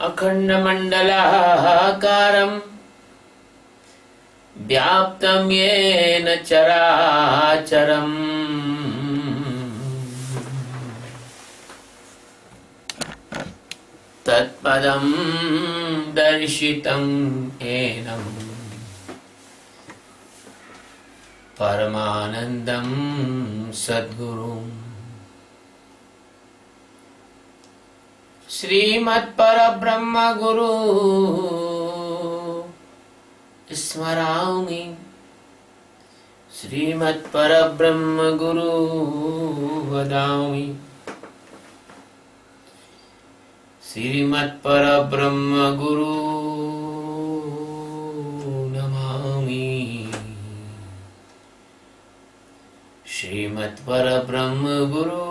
अखण्डमण्डलाकारं व्याप्तं येन चराचरम् तत्पदं दर्शितं येन परमानन्दं सद्गुरुम् श्रीमत्परब्रह्म गुरु स्मरामि श्रीमत्परब्रह्म गुरु वदामि श्रीमत्परब्रह्म गुरु नमामि श्रीमत्परब्रह्म गुरु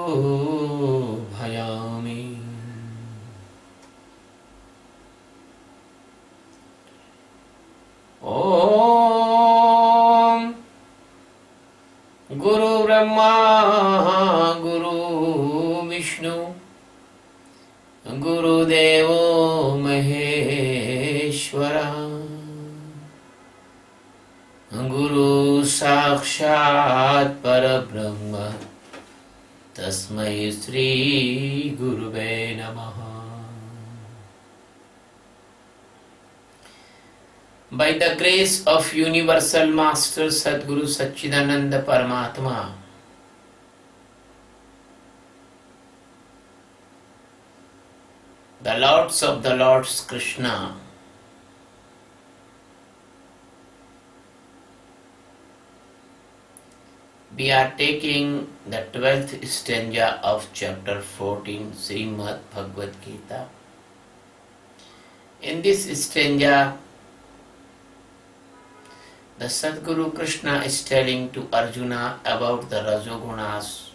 भयामि ओम गुरु ब्रह्मा गुरु विष्णु गुरुदेवो महेश्वरा गुरु साक्षात् परब्रह्म तस्मै श्री गुरुवे नमः। By the grace of Universal Master Sadguru Satchidananda Paramatma, the Lords of the Lords Krishna, we are taking the 12th stanza of chapter 14 Srimad Bhagavad Gita. In this stanza, the Sadguru Krishna is telling to Arjuna about the Rajogunas.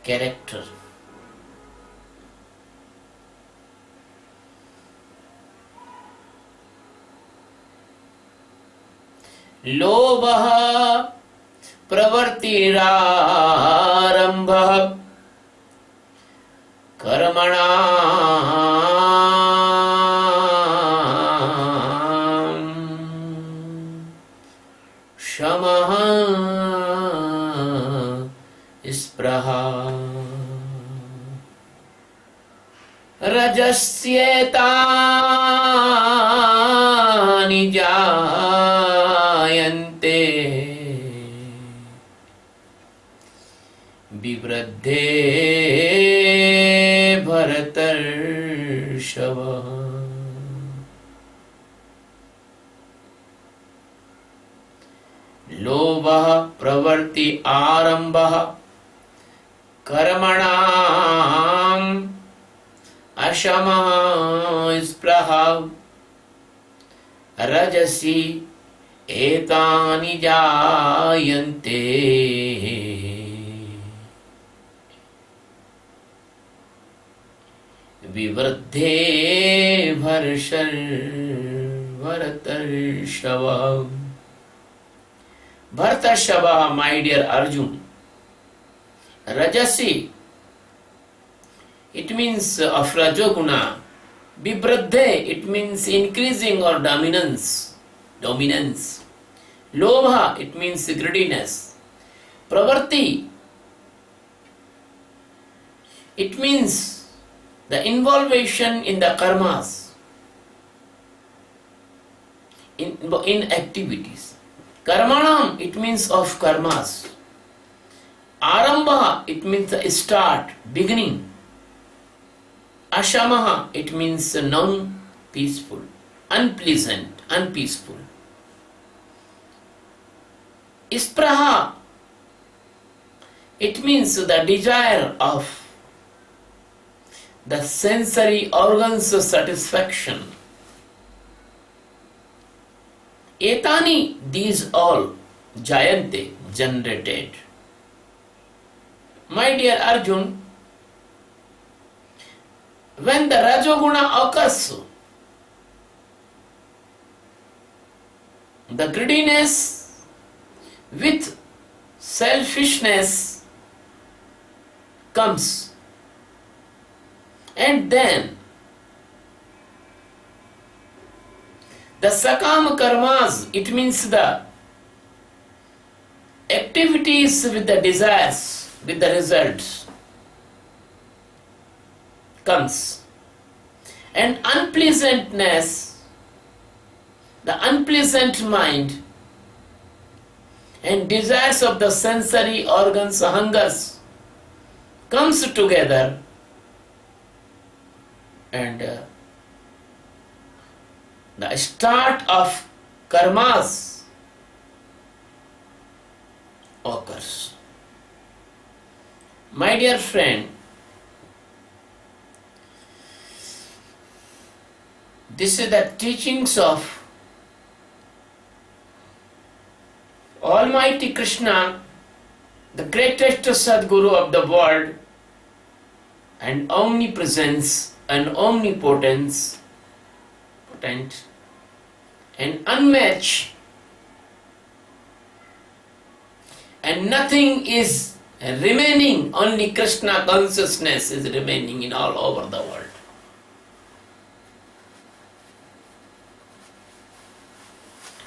Character. Lobha pravartirarambha karmana रजस्येतानि जायन्ते विवृद्धे भरतर्षभ। लोभः प्रवृत्ति आरम्भः कर्मणाम् अशमः स्पृहा रजसि एतानि जायन्ते विवृद्धे भरतर्षभ। भरतर्षभ, my dear Arjun, Rajasi, it means of Rajoguna. Vibradhe, it means increasing or dominance. Lobha, it means greediness. Pravarti, it means the involvement in the karmas, in activities. Karmanam, it means of karmas. Arambha, it means the start, beginning. Ashamaha, it means non-peaceful, unpleasant, unpeaceful. Ispraha, it means the desire of the sensory organs of satisfaction. Etani, these all, Jayante, generated. My dear Arjun, when the Rajoguna occurs, the greediness with selfishness comes. And then the sakam karmas, it means the activities with the desires, with the results comes. And unpleasantness, the unpleasant mind and desires of the sensory organs, hungers, comes together, and the start of karmas occurs. My dear friend, this is the teachings of Almighty Krishna, the greatest Sadguru of the world, and omnipresence and omnipotence, potent and unmatched, and nothing is remaining, only Krishna consciousness is remaining in all over the world.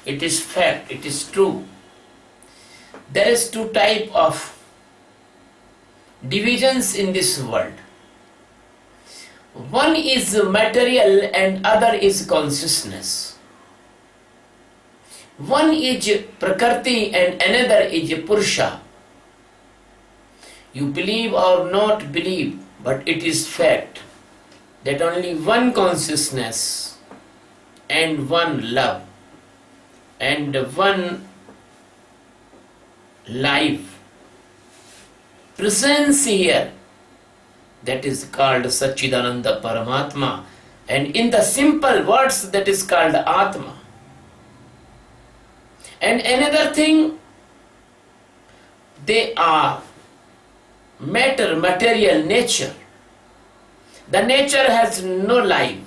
It is fact, it is true. There is two type of divisions in this world. One is material and other is consciousness. One is Prakriti and another is Purusha. You believe or not believe, but it is fact that only one consciousness and one love and one life presence here, that is called Satchidananda Paramatma, and in the simple words that is called Atma. And another thing, they are matter, material nature. The nature has no life.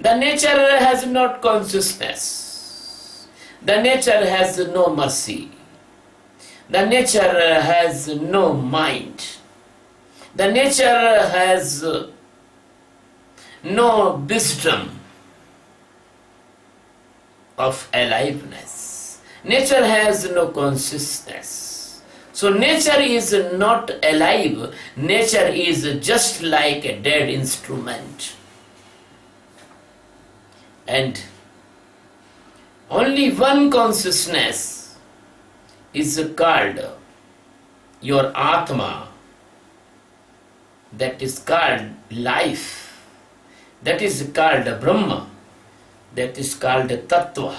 The nature has not consciousness. The nature has no mercy. The nature has no mind. The nature has no wisdom of aliveness. Nature has no consciousness. So nature is not alive. Nature is just like a dead instrument. And only one consciousness is called your Atma, that is called life, that is called Brahma, that is called Tattva,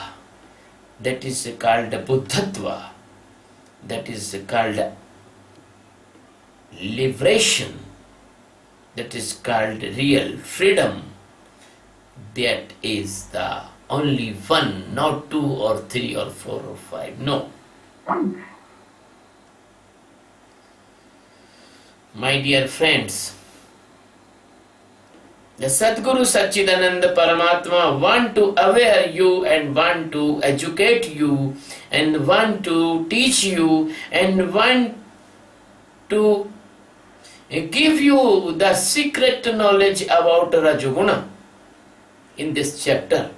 that is called Buddhatva, that is called liberation, that is called real freedom. That is the only one, not two or three or four or five, no. My dear friends, the Sadguru Satchidananda Paramatma want to aware you and want to educate you and want to teach you and want to give you the secret knowledge about Rajoguna in this chapter.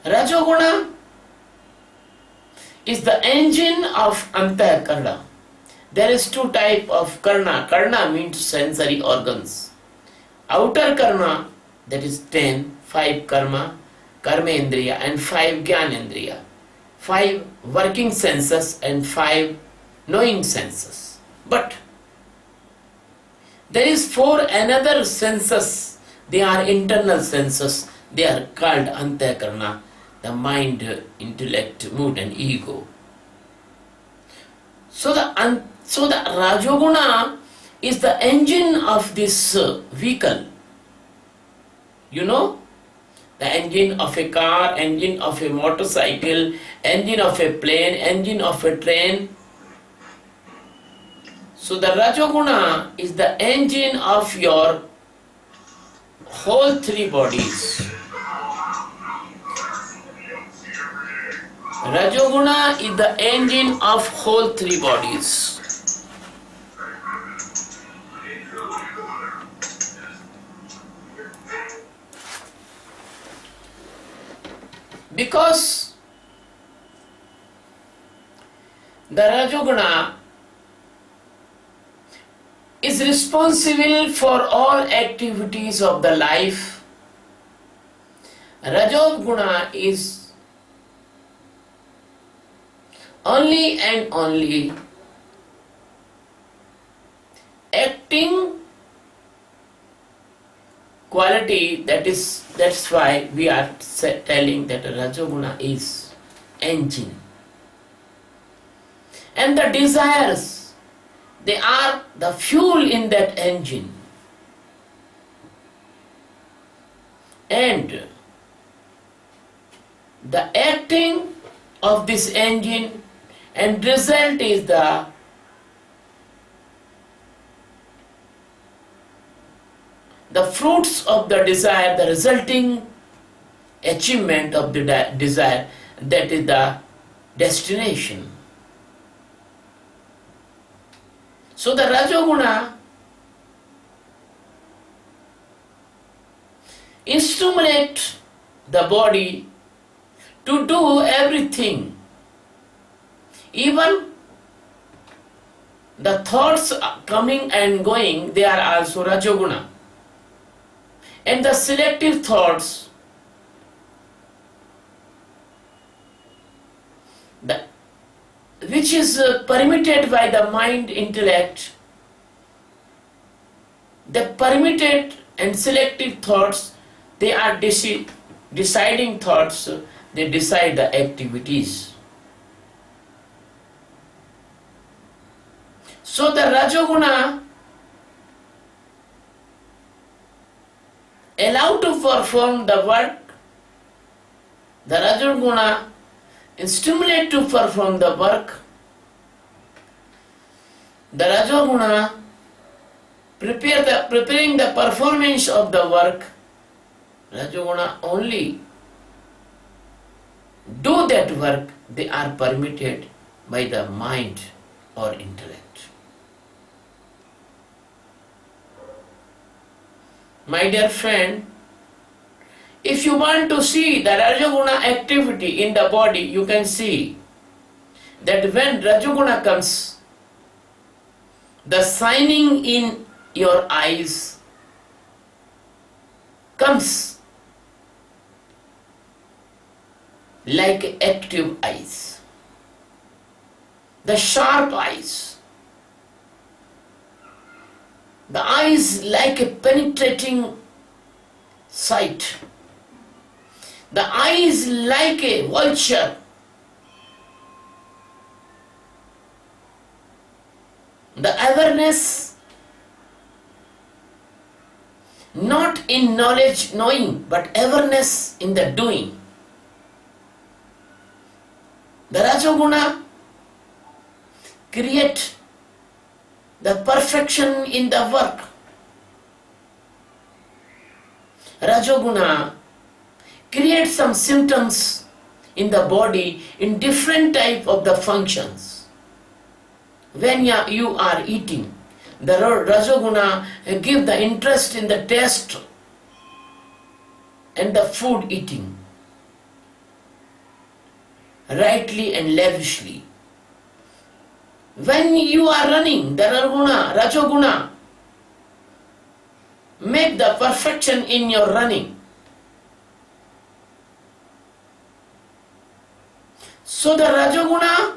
Rajoguna is the engine of Antahkarna. There is two type of karna. Karna means sensory organs. Outer karna, that is 10, 5 karma, karmendriya and 5 jnanendriya. 5 working senses and 5 knowing senses. But there is 4 another senses. They are internal senses. They are called Antahkarna, the mind, intellect, mood and ego. So the Rajoguna is the engine of this vehicle. You know, the engine of a car, engine of a motorcycle, engine of a plane, engine of a train. So the Rajoguna is the engine of your whole 3 bodies. Rajoguna is the engine of whole 3 bodies. Because the Rajoguna is responsible for all activities of the life. Rajoguna is only and only acting quality. That's why we are telling that Rajoguna is engine. And the desires, they are the fuel in that engine. And the acting of this engine and result is the fruits of the desire, the resulting achievement of the desire, that is the destination. So the Rajoguna stimulates the body to do everything. Even the thoughts coming and going, they are also Rajoguna. And the selective thoughts, which is permitted by the mind intellect, the permitted and selective thoughts, they are deciding thoughts, they decide the activities. So the Rajoguna allowed to perform the work, the Rajoguna stimulate to perform the work, the Rajoguna preparing the performance of the work. Rajoguna only do that work, they are permitted by the mind or intellect. My dear friend, if you want to see the Rajoguna activity in the body, you can see that when Rajoguna comes, the shining in your eyes comes like active eyes, the sharp eyes, the eyes like a penetrating sight, the eyes like a vulture, the awareness not in knowledge knowing, but awareness in the doing. The Rajoguna create the perfection in the work. Rajoguna creates some symptoms in the body in different type of the functions. When you are eating, the Rajoguna give the interest in the taste and the food eating, rightly and lavishly. When you are running, the Rajoguna make the perfection in your running. So the Rajoguna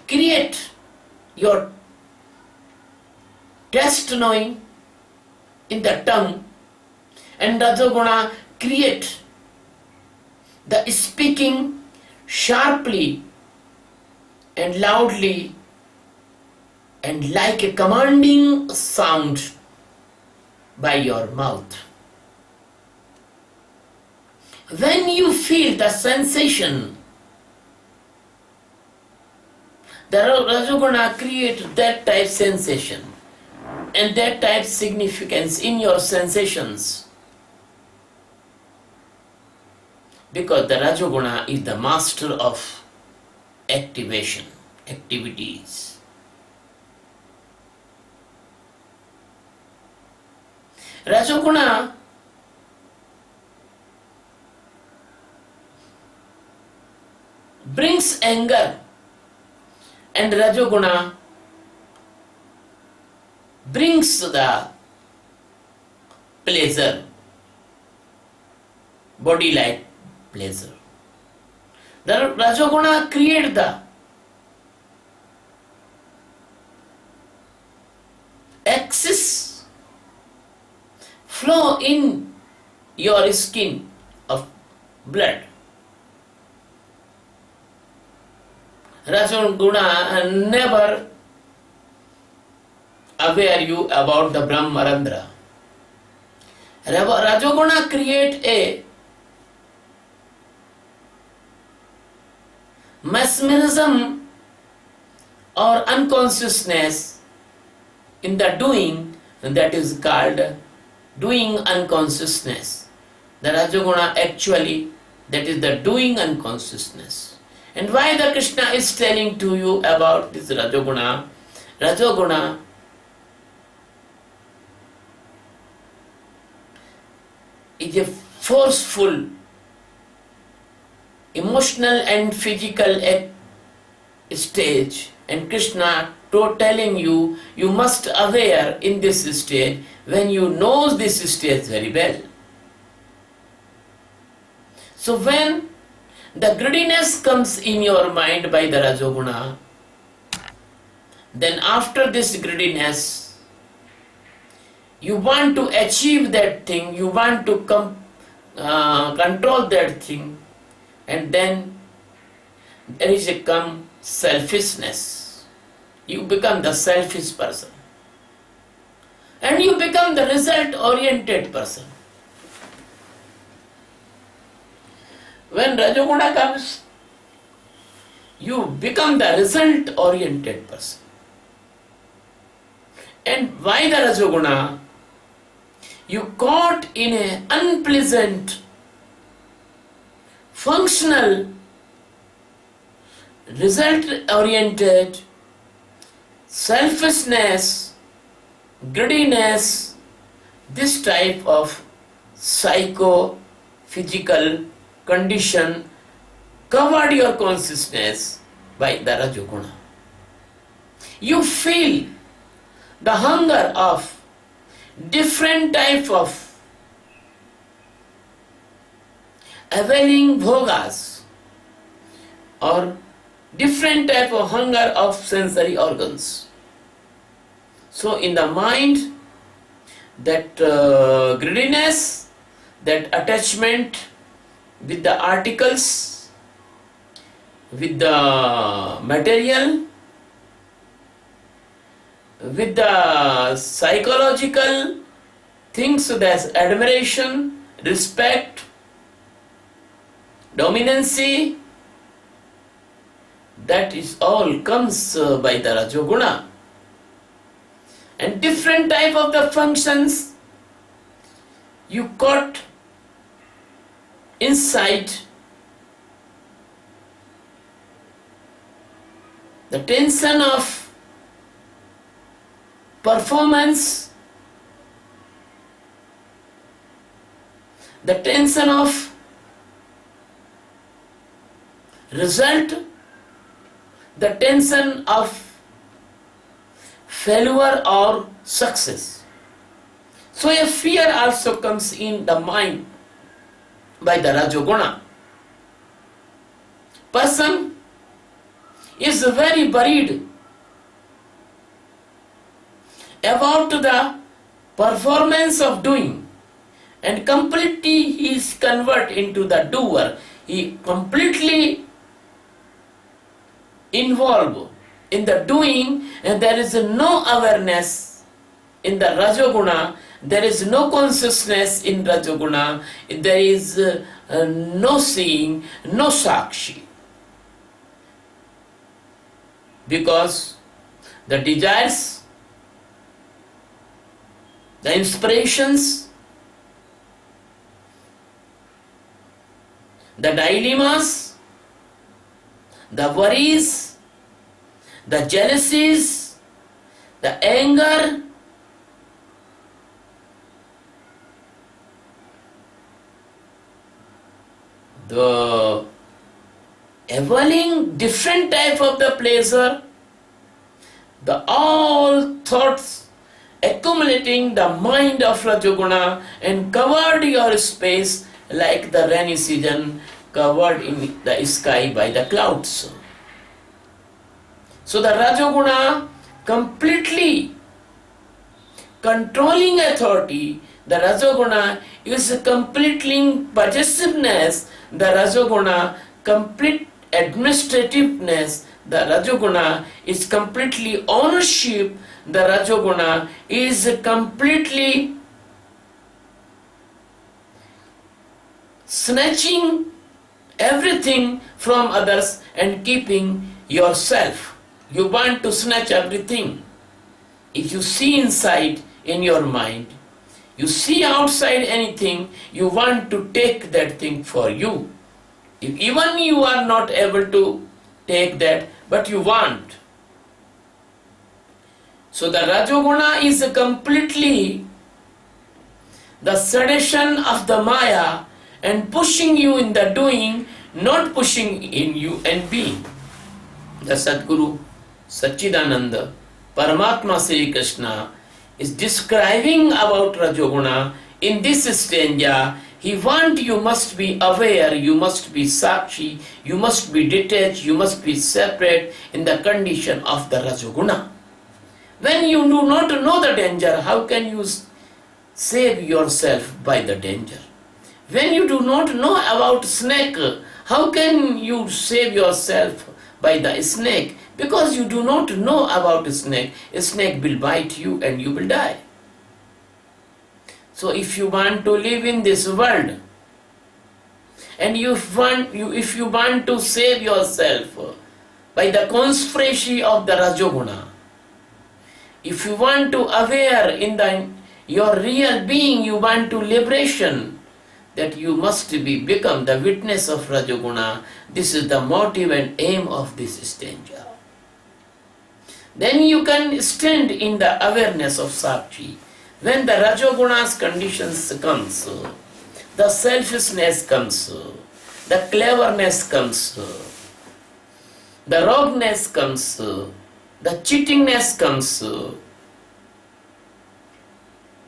create your taste knowing in the tongue, and Rajoguna create the speaking sharply and loudly and like a commanding sound by your mouth. When you feel the sensation, the Rajoguna create that type sensation and that type significance in your sensations, because the Rajoguna is the master of activation, activities. Rajoguna brings anger, and Rajoguna brings the pleasure, body like pleasure. The Rajoguna create the excess flow in your skin of blood. Rajoguna never aware you about the Brahmarandra. Rajoguna create a mesmerism or unconsciousness in the doing, that is called doing unconsciousness. The Rajoguna actually, that is the doing unconsciousness. And why the Krishna is telling to you about this Rajoguna? Rajoguna is a forceful emotional and physical stage, and Krishna telling you, you must aware in this stage when you know this stage very well. So when the greediness comes in your mind by the Rajoguna, then after this greediness, you want to achieve that thing, you want to control that thing, and then there is a come selfishness. You become the selfish person, and you become the result oriented person. When Rajoguna comes, you become the result oriented person. And why the Rajoguna? You caught in an unpleasant, functional, result-oriented, selfishness, greediness, this type of psycho-physical condition covered your consciousness by the Rajoguna. You feel the hunger of different type of availing bhogas or different type of hunger of sensory organs. So in the mind, that greediness, that attachment with the articles, with the material, with the psychological things, so there's admiration, respect, dominancy, that is all comes by the Rajoguna. And different type of the functions you caught inside the tension of performance, the tension of result, the tension of failure or success. So a fear also comes in the mind by the Rajoguna. Person is very worried about the performance of doing, and completely he is converted into the doer. He completely involved in the doing, and there is no awareness in the Rajoguna, there is no consciousness in Rajoguna, there is no seeing, no sakshi. Because the desires, the inspirations, the dilemmas, the worries, the jealousies, the anger, the availing different type of the pleasure, the all thoughts accumulating the mind of Rajoguna and covered your space like the rainy season covered in the sky by the clouds. So the Rajoguna completely controlling authority, the Rajoguna is completely possessiveness, the Rajoguna complete administrativeness, the Rajoguna is completely ownership, the Rajoguna is completely snatching everything from others and keeping yourself. You want to snatch everything. If you see inside in your mind, you see outside anything, you want to take that thing for you. If even you are not able to take that, but you want. So the Rajoguna is completely the sedation of the Maya and pushing you in the doing, not pushing in you and being. The Sadguru Satchidananda, Paramatma Sri Krishna is describing about Rajoguna in this stanza. He wants you must be aware, you must be sakshi, you must be detached, you must be separate in the condition of the Rajoguna. When you do not know the danger, how can you save yourself by the danger? When you do not know about snake, how can you save yourself by the snake? Because you do not know about a snake will bite you and you will die. So if you want to live in this world, and if you want to save yourself by the conspiracy of the Rajoguna, if you want to aware in your real being, you want to liberation, that you must become the witness of Rajoguna. This is the motive and aim of this stanza. Then you can stand in the awareness of Sakshi. When the Rajoguna's conditions comes, the selfishness comes, the cleverness comes, the rogueness comes, the cheatingness comes,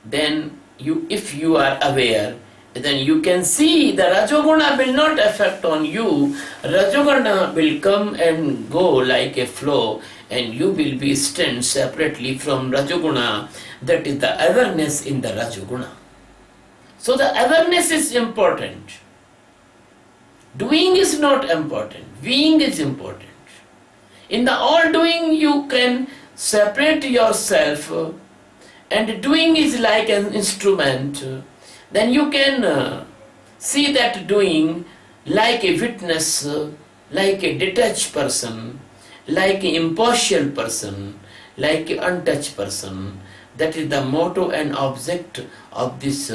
then if you are aware, then you can see the Rajoguna will not affect on you. Rajoguna will come and go like a flow, and you will be stand separately from Rajoguna. That is the awareness in the Rajoguna. So the awareness is important. Doing is not important. Being is important. In the all doing you can separate yourself, and doing is like an instrument. Then you can see that doing like a witness, like a detached person, like an impartial person, like an untouched person. That is the motto and object of this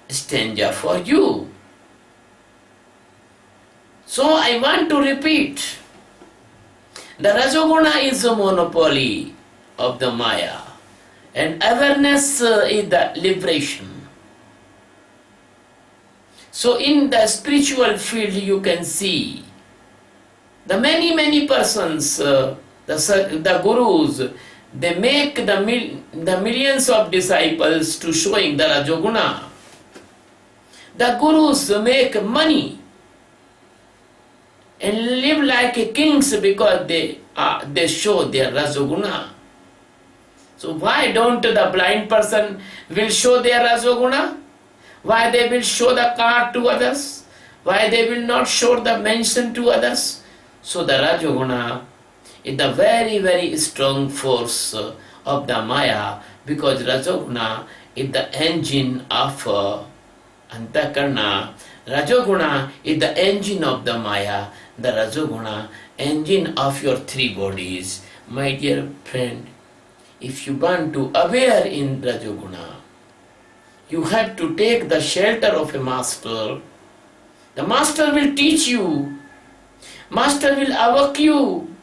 stanza for you. So I want to repeat, the Rajoguna is a monopoly of the Maya, and awareness is the liberation. So in the spiritual field you can see the many persons, the gurus, they make the millions of disciples to showing the Rajoguna. The gurus make money and live like kings because they show their Rajoguna. So why don't the blind person will show their Rajoguna? Why they will show the car to others? Why they will not show the mansion to others? So the Rajoguna is the very strong force of the Maya, because Rajoguna is the engine of Antakarna. Rajoguna is the engine of the Maya. The Rajoguna, engine of your three bodies. My dear friend, if you want to aware in Rajoguna, you have to take the shelter of a master. The master will teach you. Master will awake you.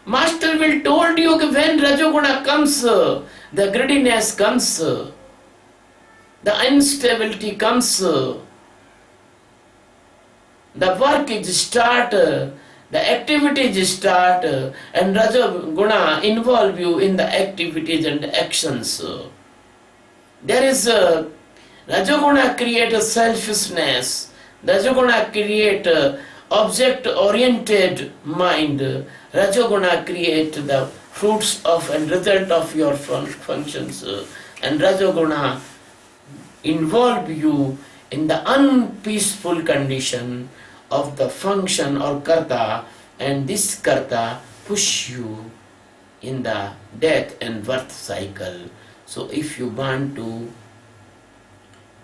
Master will told you when Rajoguna comes, the greediness comes, the instability comes, the work is start, The activities start and Rajoguna involve you in the activities and actions. There is Rajoguna create a selfishness. Rajoguna create object oriented mind. Rajoguna create the fruits of and result of your functions. And Rajoguna involve you in the unpeaceful condition of the function or karta, and this karta push you in the death and birth cycle. So if you want to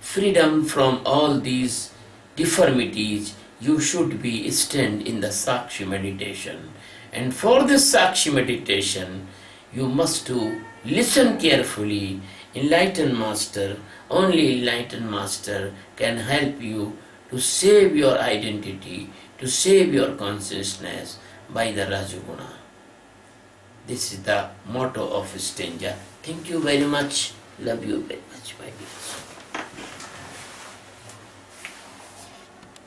freedom from all these deformities, you should be stand in the Sakshi meditation. And for this Sakshi meditation, you must to listen carefully. Enlightened Master, only enlightened Master can help you to save your identity, to save your consciousness by the Rajoguna. This is the motto of Stenja. Thank you very much. Love you very much, my dear.